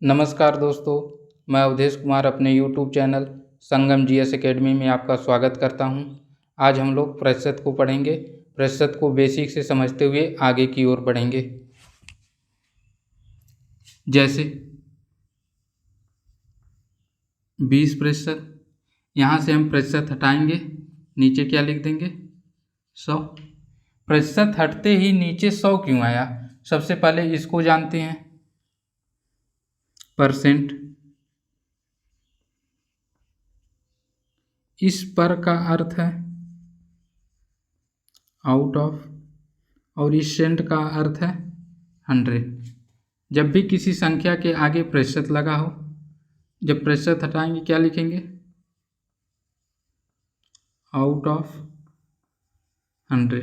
नमस्कार दोस्तों, मैं अवधेश कुमार अपने यूट्यूब चैनल संगम जीएस एकेडमी में आपका स्वागत करता हूं। आज हम लोग प्रतिशत को पढ़ेंगे। प्रतिशत को बेसिक से समझते हुए आगे की ओर बढ़ेंगे। जैसे 20%, यहाँ से हम प्रतिशत हटाएंगे, नीचे क्या लिख देंगे 100। प्रतिशत हटते ही नीचे 100 क्यों आया? सबसे पहले इसको जानते हैं। परसेंट, इस पर का अर्थ है आउट ऑफ, और इस सेंट का अर्थ है 100। जब भी किसी संख्या के आगे प्रतिशत लगा हो, जब प्रतिशत हटाएंगे क्या लिखेंगे? Out of 100।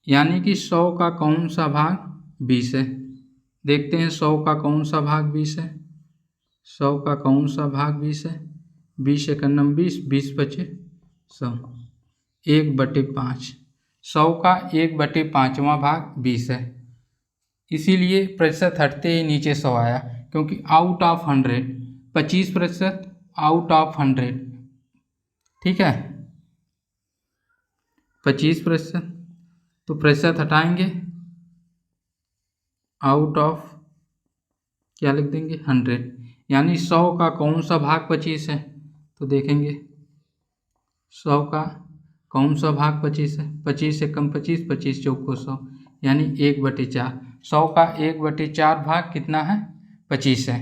यानी कि 100 का कौन सा भाग 20 है? देखते हैं 100 का कौन सा भाग 20 है। 100 का कौन सा भाग 20 है? 20 एकन्नम 20, 20 बचे 100, 1/5। 100 का 1/5वां भाग 20 है। इसीलिए प्रतिशत हटते ही नीचे 100 आया, क्योंकि आउट ऑफ 100, 25% आउट ऑफ 100, ठीक है, 25%। तो प्रतिशत हटाएंगे, आउट ऑफ क्या लिख देंगे 100। यानी 100 का कौन सा भाग 25 है? तो देखेंगे 100 का कौन सा भाग 25 है? 25 से कम 25, 25 चौको 100, यानी 1/4। 100 का 1/4 भाग कितना है? 25 है।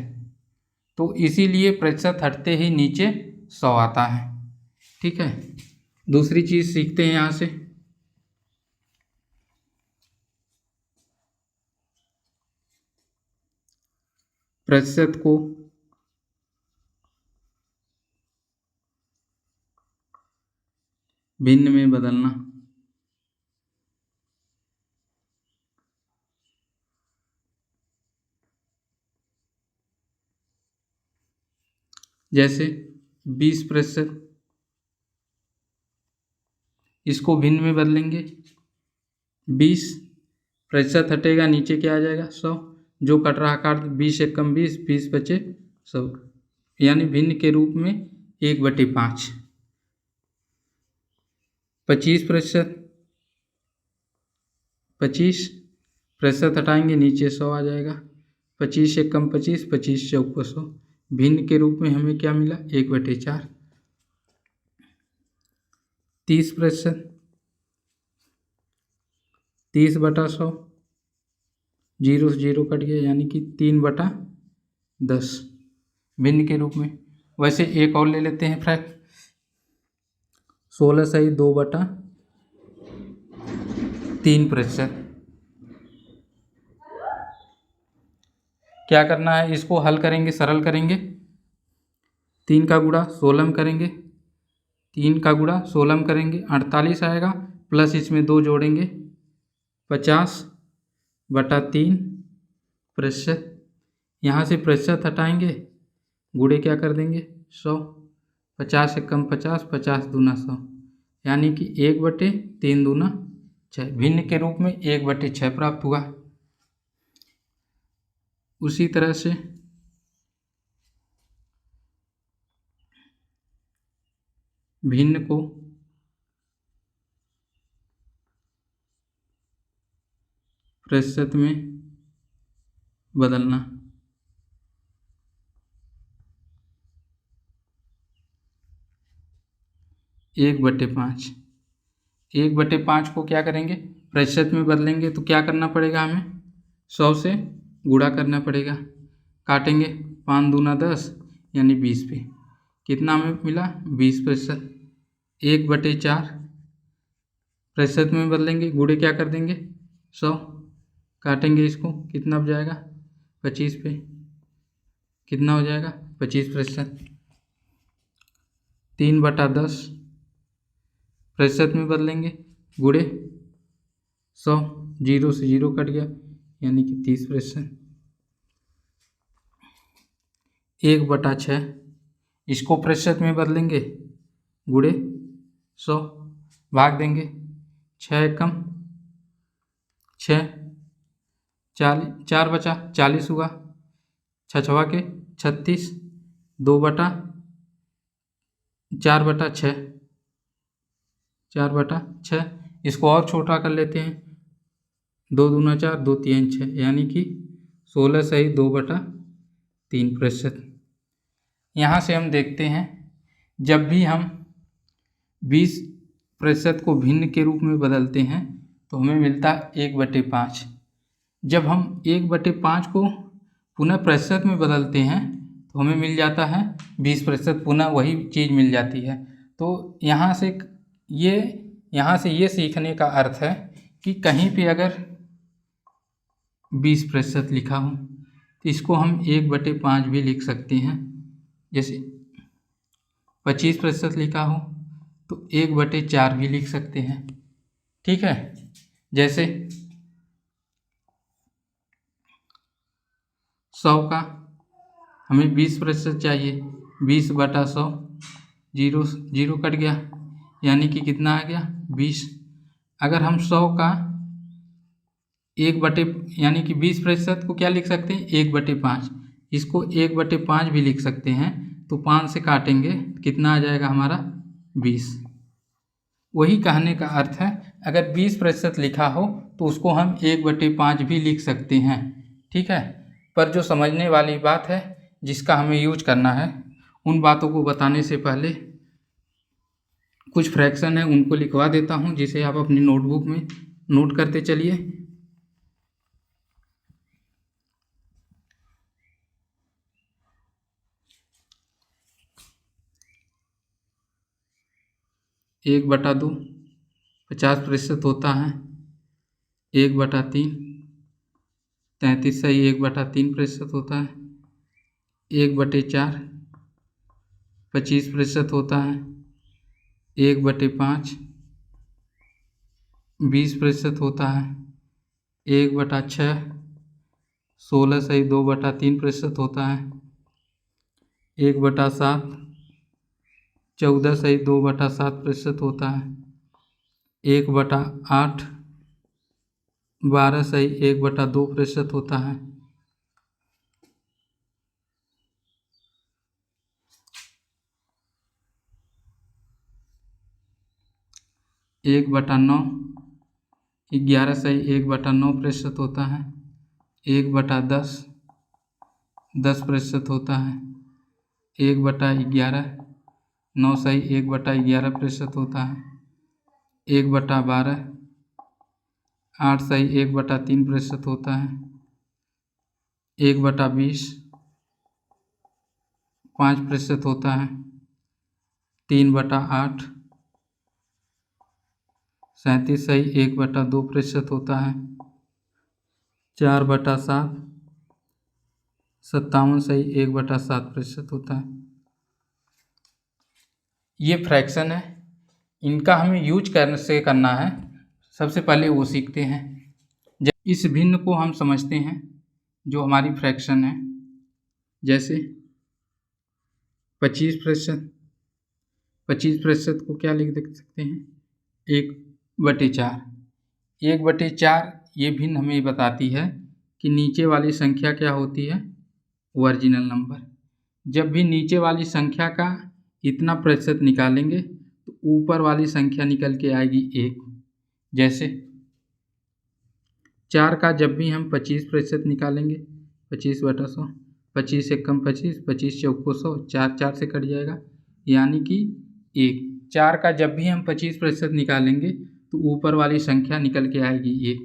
तो इसीलिए प्रतिशत हटते ही नीचे 100 आता है। ठीक है, दूसरी चीज सीखते हैं यहाँ से। प्रतिशत को भिन्न में बदलना। जैसे 20%, इसको भिन्न में बदलेंगे। 20% हटेगा, नीचे क्या आ जाएगा 100। जो कट रहा काट, 20 एकम 20, 20 बचे 100, यानी भिन्न के रूप में 1/5। 25%, 25% हटाएंगे, नीचे 100 आ जाएगा। 25 एकम 25, 25 चौको 100, भिन्न के रूप में हमें क्या मिला? 1/4। 30%, 30/100, 0 से 0 कट गया, यानी कि 3/10 भिन्न के रूप में। वैसे एक और ले लेते हैं फ्रैक्ट, 16 सही 2/3%। क्या करना है? इसको हल करेंगे, सरल करेंगे। 3 का गुणा 16 में करेंगे, 3 का गुणा 16 में करेंगे, 48 आएगा, प्लस इसमें 2 जोड़ेंगे, 50/3%। यहाँ से प्रतिशत हटाएंगे, गुणे क्या कर देंगे 100, 50 एकम 50, 50 दूना 100, यानी कि 1/3 दूना 6, भिन्न के रूप में 1/6 प्राप्त हुआ। उसी तरह से भिन्न को प्रतिशत में बदलना। एक बटे पाँच को क्या करेंगे? प्रतिशत में बदलेंगे, तो क्या करना पड़ेगा हमें? 100 से गुणा करना पड़ेगा। काटेंगे, 5 दूना 10, यानी 20 पे कितना हमें मिला? 20%। 1/4 प्रतिशत में बदलेंगे, गुणे क्या कर देंगे 100, काटेंगे इसको, कितना हो जाएगा 25 पे, कितना हो जाएगा 25%। 3/10 प्रतिशत में बदलेंगे, गुणे 100, 0 से 0 कट गया, यानी कि 30%। 1/6 इसको प्रतिशत में बदलेंगे, गुणे 100, भाग देंगे, 6 एकम 6, 4 बचा 40 हुआ, छछवा के 36, 4/6, 4/6। इसको और छोटा कर लेते हैं, 2 दूना 4, 2 3 6, यानी कि 16/2/3%। यहाँ से हम देखते हैं जब भी हम 20% को भिन्न के रूप में बदलते हैं तो हमें मिलता है 1/5। जब हम 1/5 को पुनः प्रतिशत में बदलते हैं तो हमें मिल जाता है 20%, पुनः वही चीज़ मिल जाती है। तो यहाँ से ये सीखने का अर्थ है कि कहीं पे अगर 20% लिखा हो तो इसको हम 1/5 भी लिख सकते हैं। जैसे 25% लिखा हो तो 1/4 भी लिख सकते हैं। ठीक है, जैसे 100 का हमें 20% चाहिए, 20/100, 0 कट गया, यानी कि कितना आ गया 20। अगर हम 100 का यानी कि 20% को क्या लिख सकते हैं 1/5, इसको 1/5 भी लिख सकते हैं। तो 5 से काटेंगे कितना आ जाएगा हमारा 20। वही कहने का अर्थ है, अगर 20% लिखा हो तो उसको हम 1/5 भी लिख सकते हैं। ठीक है, पर जो समझने वाली बात है जिसका हमें यूज करना है, उन बातों को बताने से पहले कुछ फ्रैक्शन है उनको लिखवा देता हूँ, जिसे आप अपनी नोटबुक में नोट करते चलिए। 1/2 50% होता है, 1/3 33/3% होता है, 1/4 25% होता है, 1/5 20% होता है, 1/6 16/2/3% होता है, 1/7 14/2/7% होता है, 1/8 12/1/2% होता है, 1/9 11/1/9% होता है, 1/10 10% होता है, 1/11 9/1/11% होता है, 1/12 8/1/3% होता है, 1/20 5% होता है, 3/8 37/1/2% होता है, 4/7 57/1/7% होता है। ये फ्रैक्शन है, इनका हमें यूज करना है। सबसे पहले वो सीखते हैं। जब इस भिन्न को हम समझते हैं जो हमारी फ्रैक्शन है, जैसे 25%, 25% को क्या लिख सकते हैं 1/4। 1/4 ये भिन्न हमें बताती है कि नीचे वाली संख्या क्या होती है ओरिजिनल नंबर। जब भी नीचे वाली संख्या का इतना प्रतिशत निकालेंगे तो ऊपर वाली संख्या निकल के आएगी 1। जैसे 4 का जब भी हम 25% निकालेंगे 25/100, 25 से कम 25, 25 चौको 100, 4 4 से कट जाएगा, यानी कि 1। 4 का जब भी हम 25% निकालेंगे तो ऊपर वाली संख्या निकल के आएगी 1।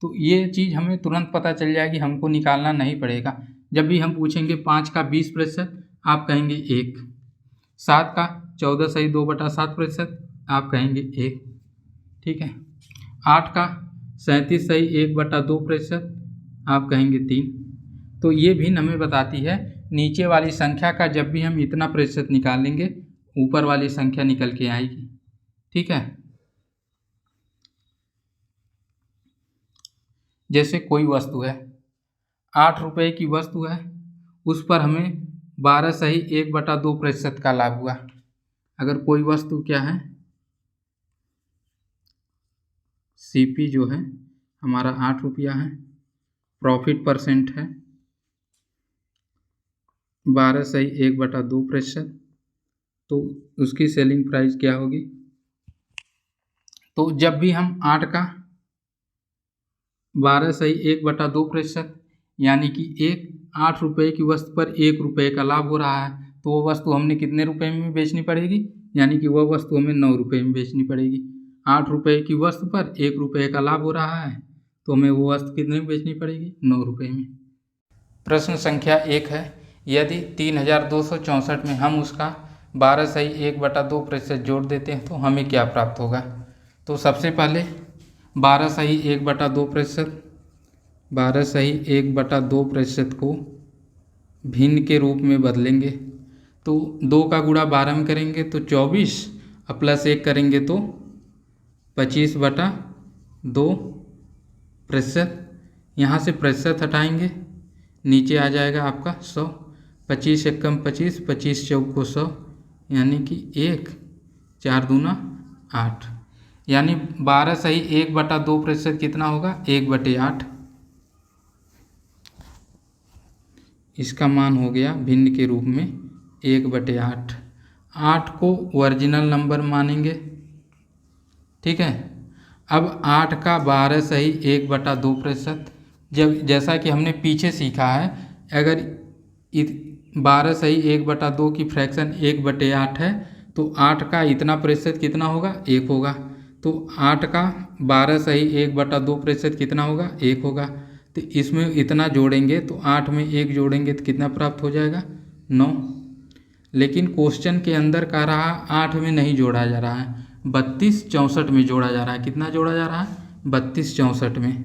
तो ये चीज़ हमें तुरंत पता चल जाएगी, हमको निकालना नहीं पड़ेगा। जब भी हम पूछेंगे 5 का 20% आप कहेंगे 1, 7 का 14/2/7% आप कहेंगे 1। ठीक है, 8 का 37/1/2% आप कहेंगे 3। तो ये भी हमें बताती है नीचे वाली संख्या का जब भी हम इतना प्रतिशत निकालेंगे ऊपर वाली संख्या निकल के आएगी। ठीक है, जैसे कोई वस्तु है 8 रुपये की वस्तु है, उस पर हमें 12/1/2% का लाभ हुआ। अगर कोई वस्तु क्या है सीपी जो है हमारा 8 रुपया है, प्रॉफिट परसेंट है 12/1/2%, तो उसकी सेलिंग प्राइस क्या होगी। तो जब भी हम 8 का 12/1/2% यानी कि 8 रुपये की वस्तु पर 1 रुपये का लाभ हो रहा है, तो वो वस्तु हमने कितने रुपए में बेचनी पड़ेगी, यानी कि वह वस्तु हमें 9 रुपये में बेचनी पड़ेगी। 8 रुपये की वस्तु पर 1 रुपये का लाभ हो रहा है, तो हमें वो वस्तु कितने में बेचनी पड़ेगी, 9 रुपये में। प्रश्न संख्या 1 है, यदि 3264 में हम उसका 12/1/2% जोड़ देते हैं तो हमें क्या प्राप्त होगा। तो सबसे पहले 12/1/2%, 12/1/2% को भिन्न के रूप में बदलेंगे। तो 2 का गुणा 12 में करेंगे तो 24 और प्लस 1 करेंगे तो 25/2%। यहाँ से प्रतिशत हटाएंगे, नीचे आ जाएगा आपका 100। 25 एकम 25, 25 चौको 100, यानी कि 1, 4 दूना 8, यानी 12/1/2% कितना होगा, 1/8। इसका मान हो गया भिन्न के रूप में 1/8। 8 को ओरिजिनल नंबर मानेंगे, ठीक है। अब 8 का 12/1/2%, जब जैसा कि हमने पीछे सीखा है, अगर 12/1/2 की फ्रैक्शन 1/8 है तो 8 का इतना प्रतिशत कितना होगा, 1 होगा। तो 8 का 12/1/2% कितना होगा, 1 होगा। तो इसमें इतना जोड़ेंगे तो 8 में 1 जोड़ेंगे तो कितना प्राप्त हो जाएगा, 9। लेकिन क्वेश्चन के अंदर कह रहा 8 में नहीं जोड़ा जा रहा है, 32/64 में जोड़ा जा रहा है। कितना जोड़ा जा रहा है, 32/64 में,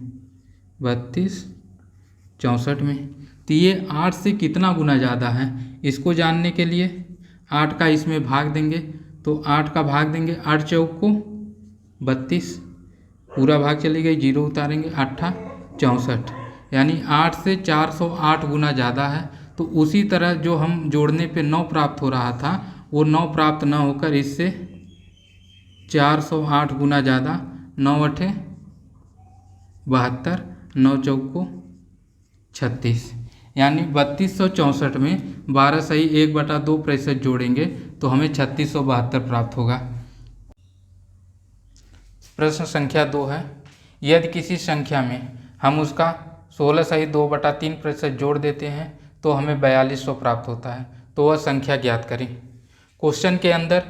32/64 में। तो ये 8 से कितना गुना ज़्यादा है, इसको जानने के लिए 8 का इसमें भाग देंगे। तो 8 का भाग देंगे, 8 चौक को 32, पूरा भाग चली गई, 0 उतारेंगे, 8 64, यानी 8 से 408 गुना ज़्यादा है। तो उसी तरह जो हम जोड़ने पे 9 प्राप्त हो रहा था, वो 9 प्राप्त न होकर इससे 408 गुना ज़्यादा, 9 8 72, 9 चौको 36, यानी 3264 में 12/1/2% जोड़ेंगे तो हमें 3672 प्राप्त होगा। प्रश्न संख्या 2 है, यदि किसी संख्या में हम उसका 16/2/3% जोड़ देते हैं तो हमें 4200 प्राप्त होता है, तो वह संख्या ज्ञात करें। क्वेश्चन के अंदर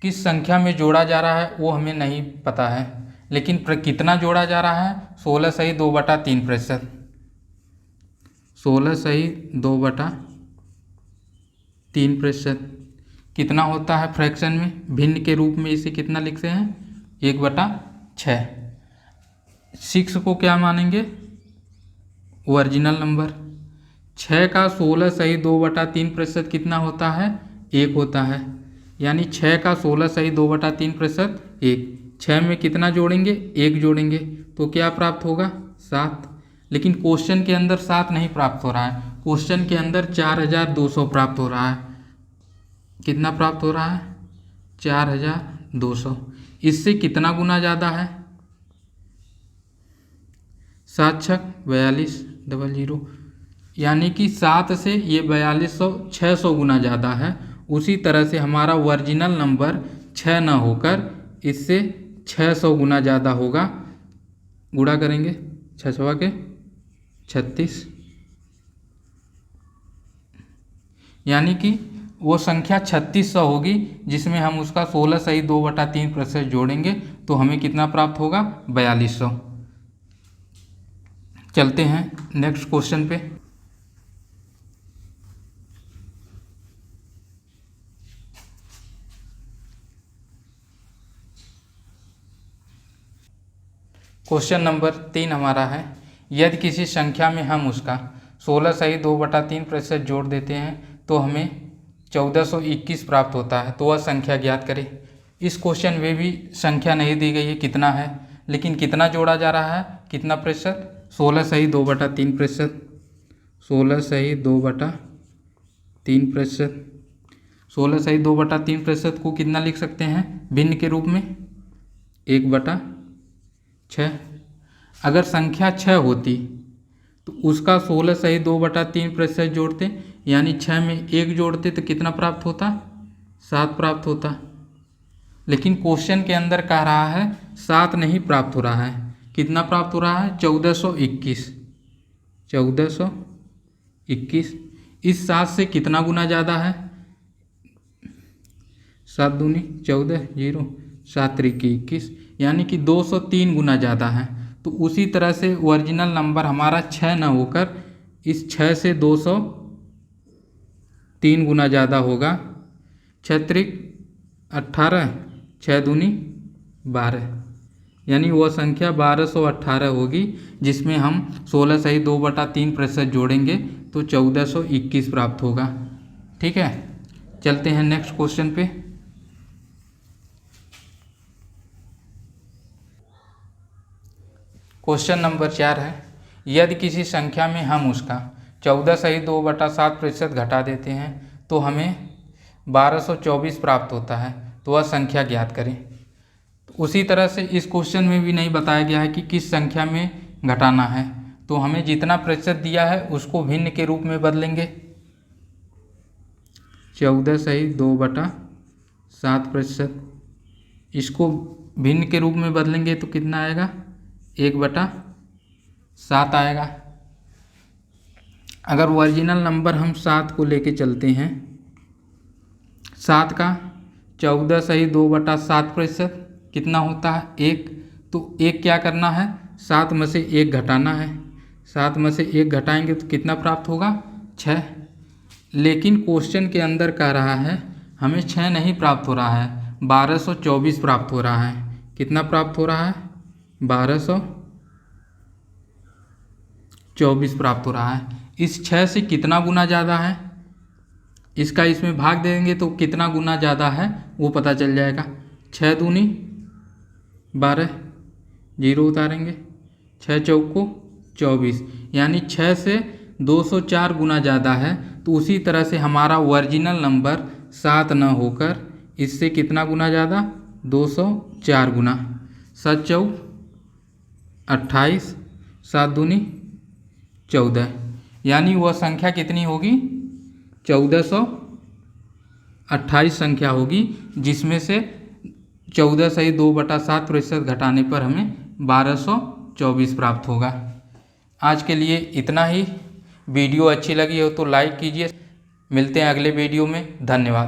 किस संख्या में जोड़ा जा रहा है वो हमें नहीं पता है, लेकिन कितना जोड़ा जा रहा है, 16/2/3%। 16/2/3% कितना होता है फ्रैक्शन में, भिन्न के रूप में इसे कितना लिखते हैं, 1/6। 6 को क्या मानेंगे, ओरिजिनल नंबर। 6 का 16/2/3% कितना होता है, 1 होता है, यानी 6 का 16/2/3% 1। 6 में कितना जोड़ेंगे, 1 जोड़ेंगे, तो क्या प्राप्त होगा, 7। लेकिन क्वेश्चन के अंदर 7 नहीं प्राप्त हो रहा है, क्वेश्चन के अंदर 4200 प्राप्त हो रहा है। कितना प्राप्त हो रहा है, 4200। इससे कितना गुना ज़्यादा है, 7 छक 42 00, यानी कि 7 से ये 4200 600 गुना ज़्यादा है। उसी तरह से हमारा ओरिजिनल नंबर 6 न होकर इससे 600 गुना ज़्यादा होगा। गुणा करेंगे, 6 के 36, यानी कि वो संख्या 3600 होगी, जिसमें हम उसका 16/2/3% जोड़ेंगे तो हमें कितना प्राप्त होगा, 4200। चलते हैं नेक्स्ट क्वेश्चन पे। क्वेश्चन नंबर 3 हमारा है, यदि किसी संख्या में हम उसका 16/2/3% जोड़ देते हैं तो हमें 1421 प्राप्त होता है, तो वह संख्या ज्ञात करें। इस क्वेश्चन में भी संख्या नहीं दी गई है कितना है, लेकिन कितना जोड़ा जा रहा है, कितना प्रतिशत, 16/2/3%। 16/2/3%। 16/2/3% को कितना लिख सकते हैं, भिन्न के रूप में, 1/6। अगर संख्या 6 होती तो उसका 16 सही 2/3% जोड़ते, यानी 6 में 1 जोड़ते तो कितना प्राप्त होता, 7 प्राप्त होता। लेकिन क्वेश्चन के अंदर कह रहा है 7 नहीं प्राप्त हो रहा है, कितना प्राप्त हो रहा है, 1421। 1421 इस 7 से कितना गुना ज़्यादा है, 7 दूनी 14, 0 7 त्रिकी 21, यानी कि 203 गुना ज़्यादा है। तो उसी तरह से ओरिजिनल नंबर हमारा 6 न होकर इस 6 से 203 गुना ज़्यादा होगा। 6 त्रिक 18, 6 दूनी 12, यानी वह संख्या 1218 होगी, जिसमें हम 16 सही 2/3% जोड़ेंगे तो 1421 प्राप्त होगा। ठीक है, चलते हैं नेक्स्ट क्वेश्चन पे। क्वेश्चन नंबर 4 है, यदि किसी संख्या में हम उसका 14 सही 2/7% घटा देते हैं तो हमें 1224 प्राप्त होता है, तो वह संख्या ज्ञात करें। उसी तरह से इस क्वेश्चन में भी नहीं बताया गया है कि किस संख्या में घटाना है, तो हमें जितना प्रतिशत दिया है उसको भिन्न के रूप में बदलेंगे। 14 सही 2/7%, इसको भिन्न के रूप में बदलेंगे तो कितना आएगा, 1/7 आएगा। अगर ओरिजिनल नंबर हम 7 को लेके चलते हैं, 7 का 14 सही 2/7% कितना होता है, 1। तो 1 क्या करना है, 7 में से 1 घटाना है, 7 में से 1 घटाएंगे तो कितना प्राप्त होगा, 6। लेकिन क्वेश्चन के अंदर कह रहा है हमें 6 नहीं प्राप्त हो रहा है, 1224 प्राप्त हो रहा है। कितना प्राप्त हो रहा है, 1224 प्राप्त हो रहा है। इस 6 से कितना गुना ज़्यादा है, इसका इसमें भाग देंगे तो कितना गुना ज़्यादा है वो पता चल जाएगा। 6 दूनी 12, 0 उतारेंगे, 6 चौको 24, यानी 6 से 204 गुना ज़्यादा है। तो उसी तरह से हमारा ओरिजिनल नंबर 7 न होकर इससे कितना गुना ज़्यादा, 204 गुना। 7 चौक 28, 7 दूनी 14, यानी वह संख्या कितनी होगी, 1428 संख्या होगी, जिसमें से 14 सही 2/7% घटाने पर हमें 1224 प्राप्त होगा। आज के लिए इतना ही। वीडियो अच्छी लगी हो तो लाइक कीजिए। मिलते हैं अगले वीडियो में। धन्यवाद।